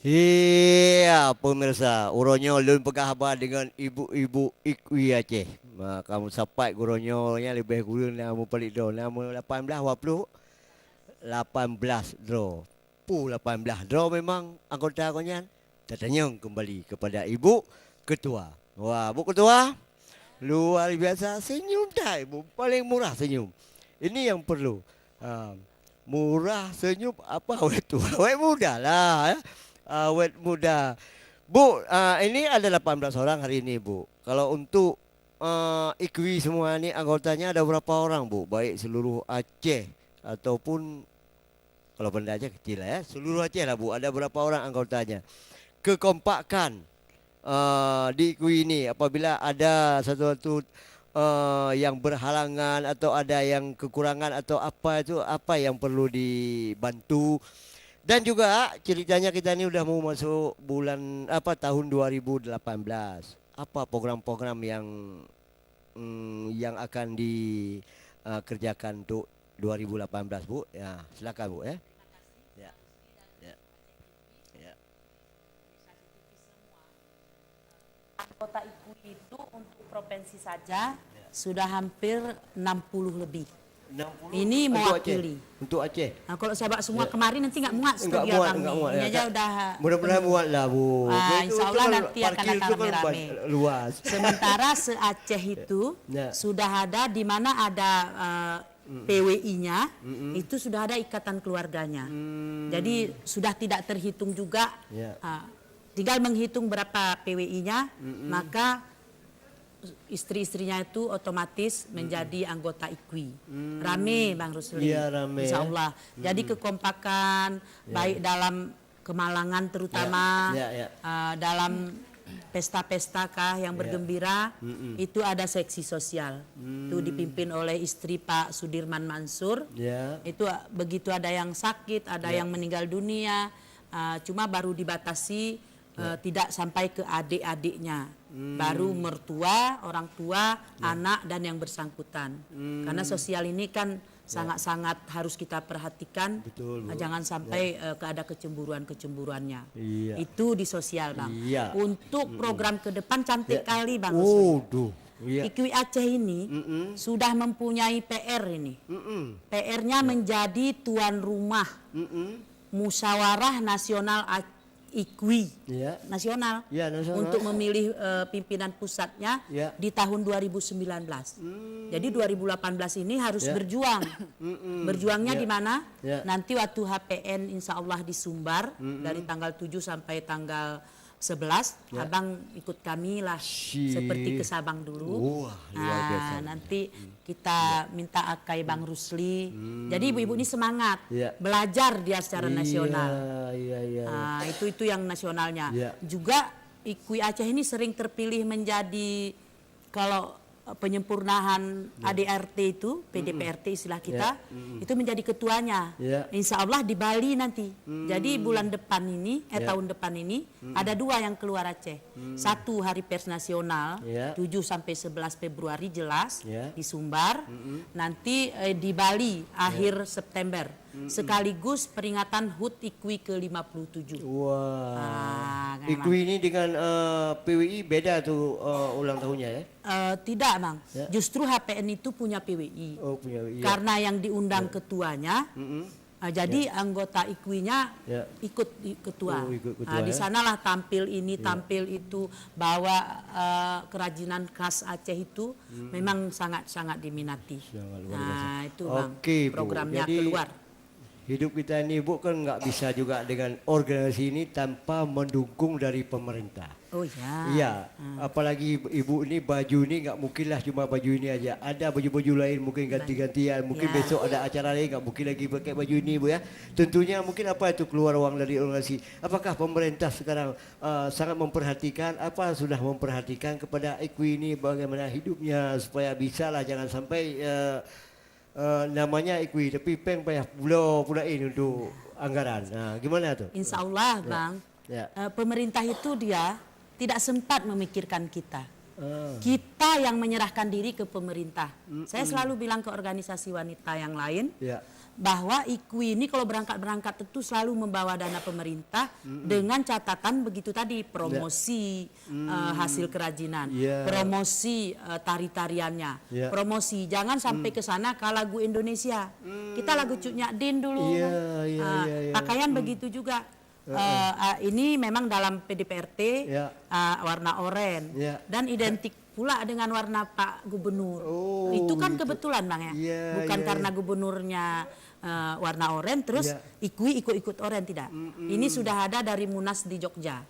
Iya, pemirsa, uronyo lun pekahabar dengan ibu-ibu Ikwi Aceh. Kamu sapai guronyonya lebih kurang nama pelik do. Nama 18 waplu 18 draw. 18 draw memang anggota konyan. Tertanyang kembali kepada Ibu Ketua. Wah, Bu Ketua, luar biasa senyum dah Ibu. Paling murah senyum. Ini yang perlu. Ah, murah senyum apa awet tua? Awet muda lah. Ya. Awet muda. Bu, ini ada 18 orang hari ini, Bu. Kalau untuk IKWI semua ini anggotanya ada berapa orang, Bu? Baik seluruh Aceh ataupun kalau Banda Aceh kecil lah ya. Seluruh Aceh lah, Bu. Ada berapa orang anggotanya? Kekompakan di IKWI ini apabila ada sesuatu yang berhalangan atau ada yang kekurangan atau apa itu apa yang perlu dibantu dan juga ceritanya kita ini udah mau masuk bulan apa tahun 2018. Apa program-program yang akan dikerjakan untuk 2018, Bu? Ya, silakan, Bu ya. Ya, ya, ya. Anggota IKWI itu untuk provinsi saja sudah hampir 60 lebih. 60 Ini untuk mewakili. Aceh. Untuk Aceh. Nah, kalau sahabat semua Ya. kemarin nanti nggak muat Enggak studio muat, Abang enggak nih. muat. Ini Ya. aja udah Mudah-mudahan muat lah, Bu. Insya Allah kan nanti akan parkir itu kan rame-rame. luas. Sementara se-Aceh itu Ya. sudah ada di mana ada PWI-nya, itu sudah ada ikatan keluarganya. Jadi sudah tidak terhitung juga. Ya. Tinggal menghitung berapa PWI-nya, maka istri-istrinya itu otomatis menjadi anggota IKWI. Rame Bang Rusli. Iya, rame, Insya ya. Allah. Jadi kekompakan baik dalam kemalangan terutama Ya. dalam pesta-pesta kah yang bergembira itu ada seksi sosial. Itu dipimpin oleh istri Pak Sudirman Mansur. Ya. Itu begitu ada yang sakit, ada yang meninggal dunia, cuma baru dibatasi tidak sampai ke adik-adiknya. Baru mertua, orang tua, anak dan yang bersangkutan. Karena sosial ini kan sangat-sangat harus kita perhatikan. Betul, Bu. Jangan sampai ada kecemburuan-kecemburuannya. Iya. Itu di sosial, Bang. Iya. Untuk program ke depan cantik kali, Bang. Oh, duh. Iya. IKWI Aceh ini sudah mempunyai PR ini. PR-nya menjadi tuan rumah Musyawarah Nasional IKWI Ya. nasional, Ya, nasional. untuk memilih pimpinan pusatnya Ya. di tahun 2019. Jadi 2018 ini harus berjuang. Berjuangnya Ya. di mana? Ya. Nanti waktu HPN insya Allah di Sumbar dari tanggal 7 sampai tanggal 11, Ya. Abang ikut kami lah seperti ke Sabang dulu. Wah, luar biasa. Nanti kita minta akai Bang Rusli. Jadi ibu-ibu ini semangat Ya. belajar dia secara nasional. Iya. Itu yang nasionalnya. Ya. Juga IKWI Aceh ini sering terpilih menjadi kalau penyempurnaan ADRT itu, PDPRT istilah kita, itu menjadi ketuanya. Ya. Insya Allah di Bali nanti. Jadi bulan depan ini, tahun depan ini, ada 2 yang keluar Aceh. Satu Hari Pers Nasional, Ya. 7 sampai 11 Februari jelas, Ya. di Sumbar. Nanti di Bali, akhir September. Sekaligus peringatan HUT IKWI ke-57. Wah. Kan, IKWI ini dengan PWI beda tuh ulang tahunnya ya? Tidak, Bang. Ya. Justru HPN itu punya PWI. Oh, punya. Iya. Karena yang diundang ketuanya, jadi anggota IKWI-nya Ya. ikut ketua. Oh, ikut ketua, Di ya. sanalah tampil ini, tampil itu, bawa kerajinan khas Aceh itu memang sangat-sangat diminati. Sangat luar biasa. Itu Bang, Oke, Bu. programnya Jadi, keluar. hidup kita ini, Bu, kan nggak bisa juga dengan organisasi ini tanpa mendukung dari pemerintah. Oh ya. Iya, apalagi ibu ini baju ini nggak mungkinlah cuma baju ini aja. Ada baju-baju lain mungkin ganti-gantian. Mungkin Ya. besok ada acara lain nggak mungkin lagi pakai baju ini, Bu ya. Tentunya mungkin apa itu keluar uang dari organisasi. Apakah pemerintah sekarang sangat memperhatikan, apa sudah memperhatikan kepada IKWI ini bagaimana hidupnya supaya bisa lah jangan sampai namanya IKWI tapi peng payah pulain untuk anggaran. Nah, gimana tuh? Insya Allah, Bang. Ya. Pemerintah itu dia tidak sempat memikirkan kita. Ah. Kita yang menyerahkan diri ke pemerintah. Saya selalu bilang ke organisasi wanita yang lain, Ya. bahwa IKWI ini kalau berangkat tentu selalu membawa dana pemerintah dengan catatan begitu tadi promosi hasil kerajinan, promosi tari-tariannya, promosi jangan sampai ke sana ke lagu Indonesia. Kita lagu Cut Nyak Din dulu. Pakaian begitu juga. Ini memang dalam PDPRT warna oranye dan identik pula dengan warna Pak Gubernur. Itu kan kebetulan Bang ya. Bukan karena gubernurnya warna oranye terus IKWI ikut oranye, tidak. Ini sudah ada dari Munas di Jogja.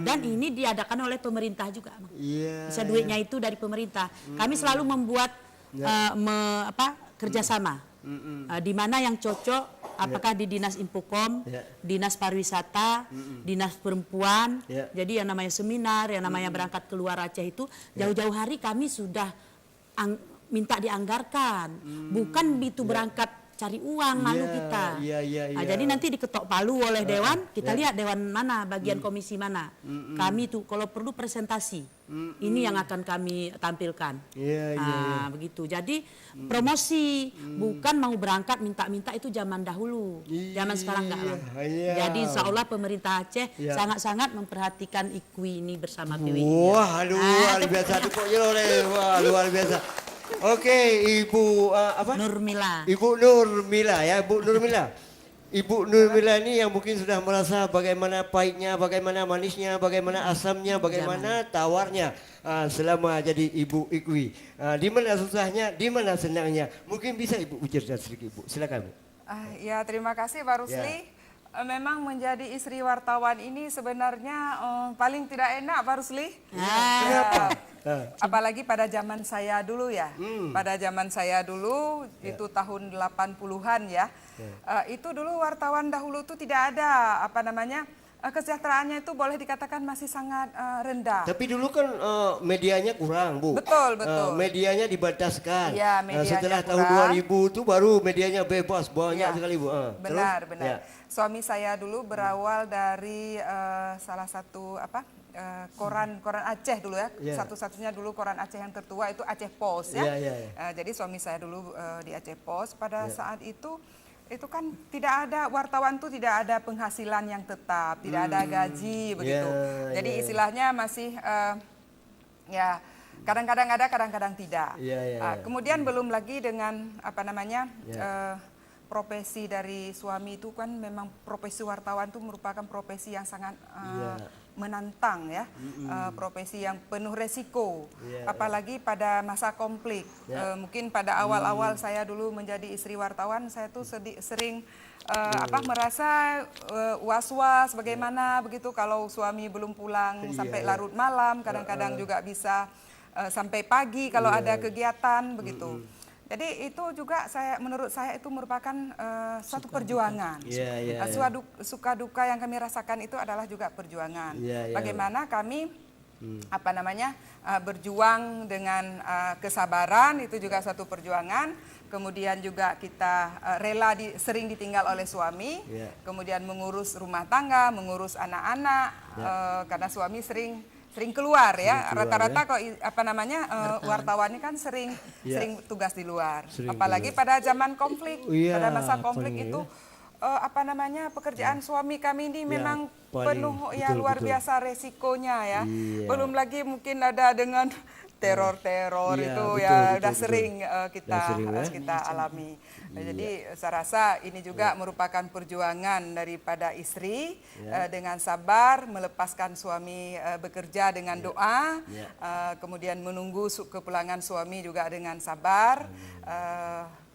Dan ini diadakan oleh pemerintah juga. Bisa duitnya itu dari pemerintah. Kami selalu membuat kerjasama. Di mana yang cocok, apakah di Dinas Infokom, Dinas Pariwisata, Dinas Perempuan. Jadi yang namanya seminar, yang namanya berangkat keluar Aceh itu jauh-jauh hari kami sudah minta dianggarkan. Bukan itu berangkat cari uang malu kita. Jadi nanti diketok palu oleh dewan, kita lihat dewan mana, bagian komisi mana. Kami tuh kalau perlu presentasi. Ini yang akan kami tampilkan. Begitu. Jadi promosi, bukan mau berangkat minta-minta itu zaman dahulu. Zaman sekarang enggak lah. Jadi insya Allah pemerintah Aceh sangat-sangat memperhatikan IKWI ini bersama PWI. Wah, luar biasa. Wah, luar biasa. Oke, Ibu Nurmila. Ibu Nurmila ya, Bu Nurmila. Ibu Nurmila ini yang mungkin sudah merasa bagaimana pahitnya, bagaimana manisnya, bagaimana asamnya, bagaimana tawarnya selama jadi Ibu IKWI. Di mana susahnya, di mana senangnya. Mungkin bisa Ibu cerita sedikit, Bu. Silakan, Bu. Ya, terima kasih Pak Rusli. Memang menjadi istri wartawan ini sebenarnya paling tidak enak Pak Rusli. Kenapa? Apalagi pada zaman saya dulu ya. Pada zaman saya dulu itu tahun 80-an ya. Itu dulu wartawan dahulu tuh tidak ada kesejahteraannya itu boleh dikatakan masih sangat rendah. Tapi dulu kan medianya kurang, Bu. Betul. Medianya dibataskan. Ya, medianya setelah kurang. tahun 2000 itu baru medianya bebas, banyak sekali, Bu. Benar. Ya. Suami saya dulu berawal dari salah satu koran Aceh dulu ya. Satu-satunya dulu koran Aceh yang tertua itu Aceh Post ya. Jadi suami saya dulu di Aceh Post pada saat itu kan tidak ada wartawan tuh, tidak ada penghasilan yang tetap, tidak ada gaji begitu. Jadi istilahnya masih kadang-kadang ada, kadang-kadang tidak. Kemudian belum lagi dengan profesi dari suami itu kan memang profesi wartawan itu merupakan profesi yang sangat menantang ya, profesi yang penuh resiko, apalagi pada masa konflik. Mungkin pada awal-awal saya dulu menjadi istri wartawan, saya tuh sering merasa was-was bagaimana begitu kalau suami belum pulang sampai larut malam, kadang-kadang juga bisa sampai pagi kalau ada kegiatan begitu. Jadi itu juga menurut saya itu merupakan suatu perjuangan. Suka duka yang kami rasakan itu adalah juga perjuangan. Bagaimana kami berjuang dengan kesabaran, itu juga satu perjuangan. Kemudian juga kita rela sering ditinggal oleh suami. Kemudian mengurus rumah tangga, mengurus anak-anak, karena suami sering keluar ya. Rata-rata kok wartawan ini kan sering tugas di luar. Apalagi pada zaman konflik, pada masa konflik itu pekerjaan suami kami ini memang penuh luar biasa resikonya ya. Belum lagi mungkin ada dengan teror-teror itu udah sering kita alami. Jadi saya rasa ini juga merupakan perjuangan daripada istri dengan sabar melepaskan suami bekerja dengan doa, kemudian menunggu kepulangan suami juga dengan sabar.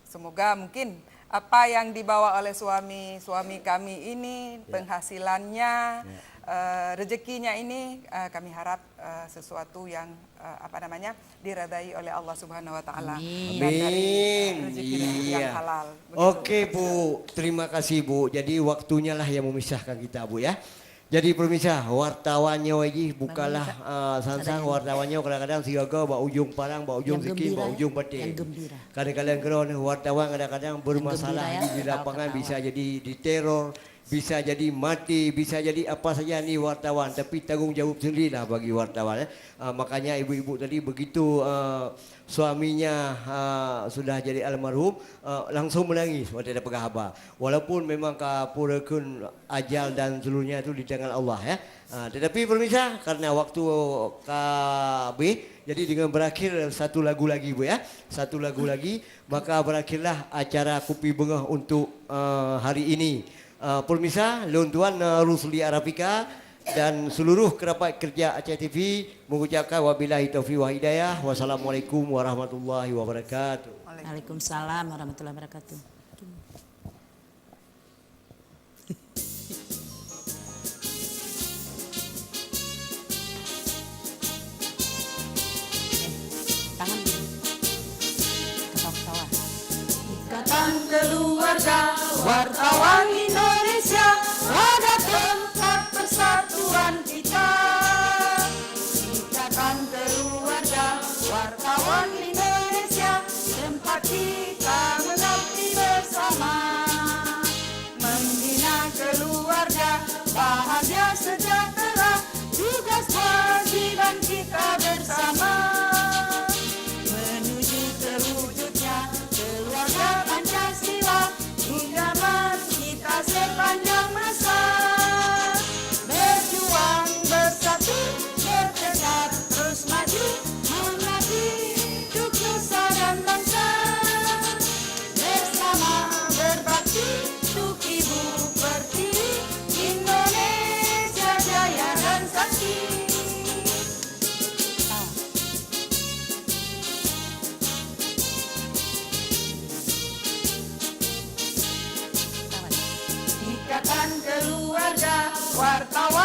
Semoga mungkin apa yang dibawa oleh suami kami ini, penghasilannya, rezekinya ini kami harap sesuatu yang diridai oleh Allah Subhanahu wa taala. Dan dari rezeki yang halal. Begitu. Oke, Bu. Terima kasih, Bu. Jadi waktunya lah yang memisahkan kita, Bu ya. Jadi pemirsa, wartawannya wajib bukalah sansang wartawannya kadang-kadang siaga bawa ujung parang, bawa ujung zikir, bawa ujung petik. Kadang-kadang keron wartawan kadang-kadang bermasalah di lapangan bisa jadi diteror, bisa jadi mati, bisa jadi apa saja ni wartawan, tapi tanggungjawab sendirilah bagi wartawan. Makanya ibu-ibu tadi begitu suaminya sudah jadi almarhum, langsung menangis waktu ada penghabar. Walaupun memang kapurakan ajal dan seluruhnya itu di tangan Allah ya. Tetapi pemirsa, karena waktu KB, jadi dengan berakhir satu lagu lagi Bu ya, satu lagu lagi, maka berakhirlah acara Kopi Bengah untuk hari ini. Pemirsa, Tuan Rusli Arafika dan seluruh kerabat kerja Aceh TV mengucapkan wabillahi taufiq wa hidayah. Wassalamualaikum warahmatullahi wabarakatuh. Waalaikumsalam warahmatullahi wabarakatuh. Tangan dulu. Ketawa-ketawa. Ikatan keluarga wartawan Indonesia, ada tempat persatuan kita. Ikatan keluarga wartawan Indonesia, tempat kita mengabdi bersama. Membina keluarga bahagia sejahtera, tugas kewajiban kita bersama. Menuju terwujudnya keluarga Pancasila, idaman kita sepanjang masa. Berjuang bersatu, bertekad terus maju, mengabdi untuk nusa dan bangsa. Bersama berbakti untuk Ibu Pertiwi, Indonesia jaya dan sakti. Ikatan keluarga wartawan